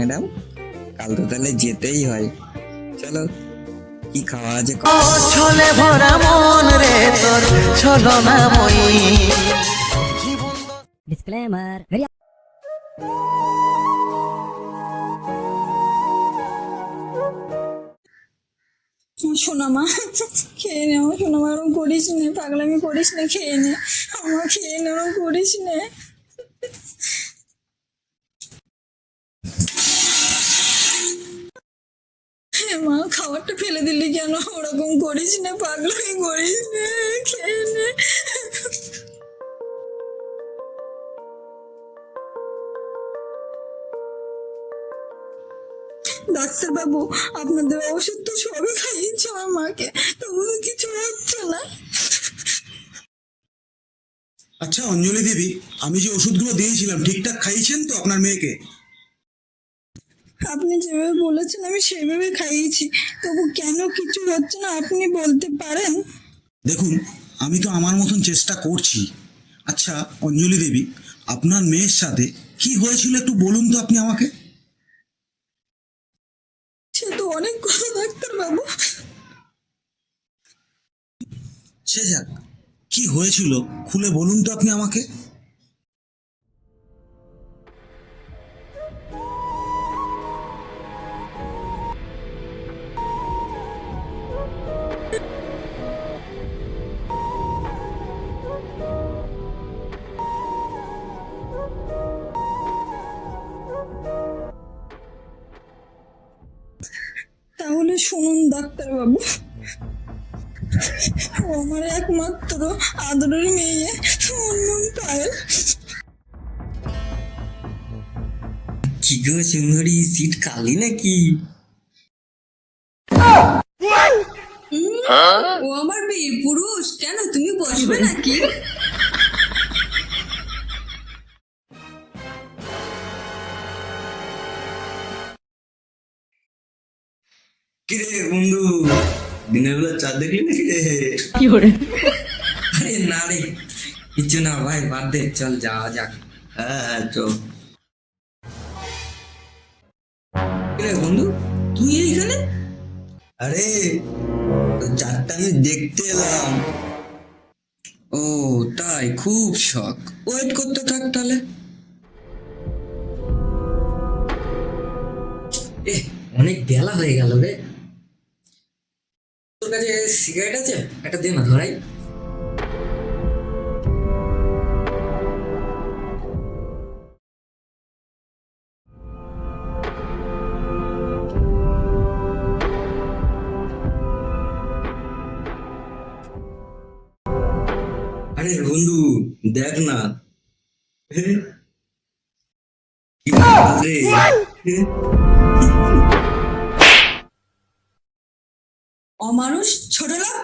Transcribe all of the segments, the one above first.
Madam, কাল তো তাহলে যেতেই হয়। চলো, কি খাওয়া আছে? ছলে ভরা মন রে তোর ছলনাময়ী। Disclaimer. শোনা মা, খেয়ে নে আমার শোনা মা, ওরকম করিস নে, পাগলামি করিস না, খেয়ে নে আমার, খেয়ে নে, ওরকম করিস নে। মা, খাবারটা ফেলে দিলি কেন? ওরকম করিস না, পাগলামি করিস নে, খেয়ে নে। ডাক্তারবাবু, আপনাদের ওষুধ তো সবই খাইয়েছে আমার মাকে, তবু তো কিছু হচ্ছে না। আচ্ছা অঞ্জলি দেবী, আমি যে ওষুধগুলো দিয়েছিলাম ঠিকঠাক খাইয়েছেন তো আপনার মেয়েকে? আপনি যেভাবে বলেছেন আমি সেভাবে খাইয়েছি, তবু কেন কিছু হচ্ছে না আপনি বলতে পারেন? দেখুন, আমি তো আমার মতন চেষ্টা করছি। আচ্ছা অঞ্জলি দেবী, আপনার মেয়ের সাথে কি হয়েছিল একটু বলুন তো আপনি আমাকে। সে তো অনেক কথা ডাক্তারবাবু। সে যাক, কি হয়েছিল খুলে বলুন তো আপনি আমাকে। তাহলে শুনুন ডাক্তারবাবু, ও আমার একমাত্র আদরের মেয়ে, ওর নাম পায়েল। কি গো সুন্দরী, সিট খালি নাকি? ও আমার বীর পুরুষ, কেন তুমি বসবে নাকি? কিরে বন্ধু, দিনের বেলা চাঁদ দেখলি নাকি রে? আরে না রে, কিছু না ভাই, বাদ দে, চল যাওয়া যাক। হ্যাঁ চল। কিরে বন্ধু, তুই এইখানে? আরে চাঁদটা আমি দেখতে এলাম। ও তাই, খুব শখ, ওয়েট করতে থাক তাহলে। অনেক বেলা হয়ে গেল রে। তোর কাছে সিগারেট আছে? একটা দে না ধরাই। আরে বন্ধু, দেখ না। কি রে? অমানুষ, ছোট লোক,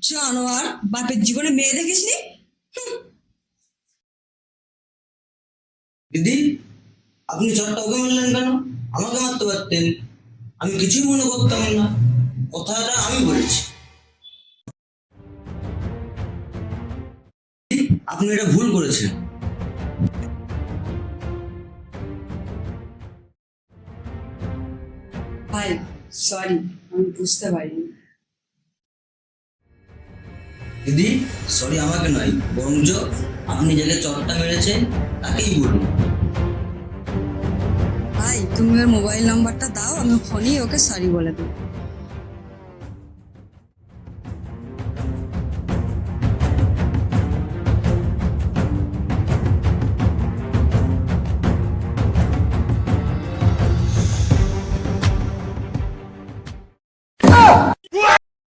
জানোয়ার, বাপের জীবনে মেয়ে দেখিসনি? দিদি, আপনি চটটা ওকে মারলেন কেন? আমাকে মারতে পারতেন, আমি কিছুই মনে করতাম না। কথাটা আমি বলেছি। আপনি এটা ভুল করেছেন। ভাই সরি, আমি বুঝতে পারিনি। দিদি, সরি আমাকে নয়, বরঞ্চ আপনি যাকে চটটা মেরেছেন তাকেই বলুন। ভাই তুমি ওর মোবাইল নাম্বারটা দাও, আমি ফোনেই ওকে সরি বলে দেবো।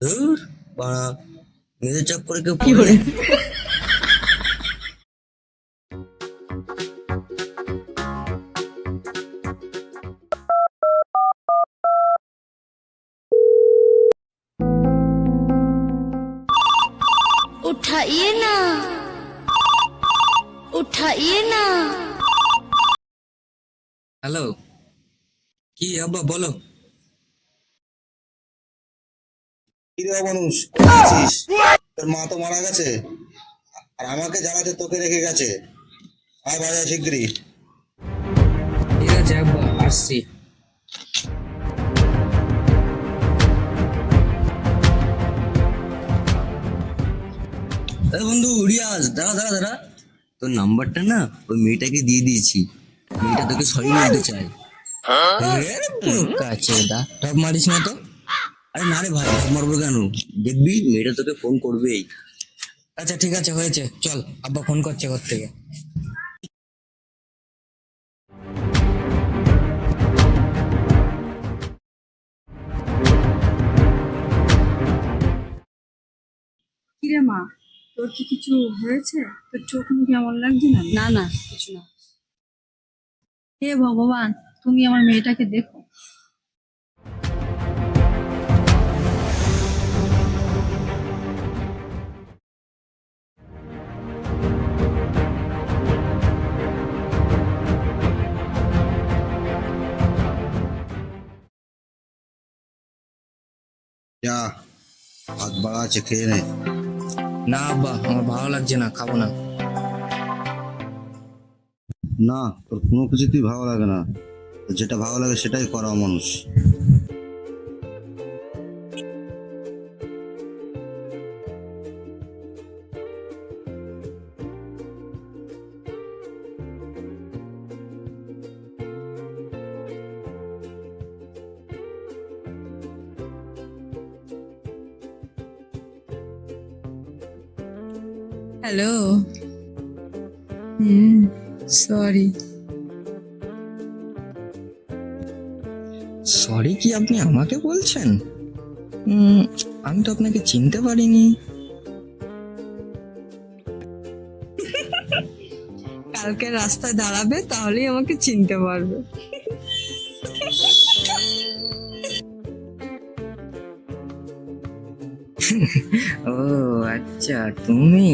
ধুর, বাড়া, মেয়েদের চক্করে কেউ পড়ে? उठाइए ना, उठाइए ना। হ্যালো, কি আব্বা বলো। কিরে মানুষ, কোথায় আছিস? তোর মা তো মারা গেছে, আর আমাকে জ্বালাতে তোকে রেখে গেছে। আয় বাজার শিগগিরি। ঠিক আছে আব্বা, আসছি। বন্ধু রিয়াজ, দাঁড়া দাঁড়া দাঁড়া, তোর নাম্বারটা না ওই মেয়েটাকে দিয়ে দিয়েছি। মেয়েটা তোকে সরি বলতে চাই। কাছে দা টপ মারিস না তো। আরে না রে ভাই, টপ মারবো কেন? দেখবি মেয়েটা তোকে ফোন করবেই। আচ্ছা ঠিক আছে, হয়েছে, চল, আব্বা ফোন করছে ঘর থেকে। কিরে মা, তোর কি কিছু হয়েছে? তোর চোখ মুখ এমন লাগছে না? না না, কিছু না। হে ভগবান, তুমি আমার মেয়েটাকে দেখো। যা, হাত বাড়া আছে, খেয়ে নে। না আব্বা, আমার ভালো লাগছে না, খাবো না। না, তোর কোনো কিছুতেই ভালো লাগে না। তোর যেটা ভালো লাগে সেটাই করা মানুষ। হ্যালো। সরি। সরি কি আপনি আমাকে বলছেন? আমি তো আপনাকে চিনতে পারিনি। কালকে রাস্তায় দাঁড়াবে, তাহলেই আমাকে চিনতে পারবে। ও আচ্ছা, তুমি?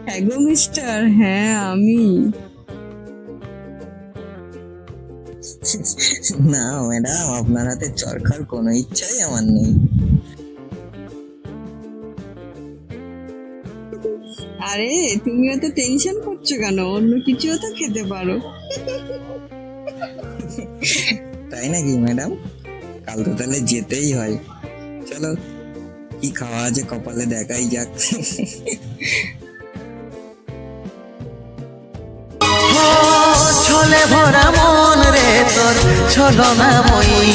হ্যাঁ গো মিস্টার, হ্যাঁ আমি। না ম্যাডাম, আপনার হাতে চরকার কোনো ইচ্ছাই আমার নেই। আরে তুমি এত টেনশন করছো কেন? অন্য কিছুও তো খেতে পারো। তাই নাকি ম্যাডাম? কাল তো তাহলে যেতেই হয়। চলো, কি খাওয়া আছে কপালে দেখাই যাক। ছলে ভরা মন রে তোর ছলনাময়ী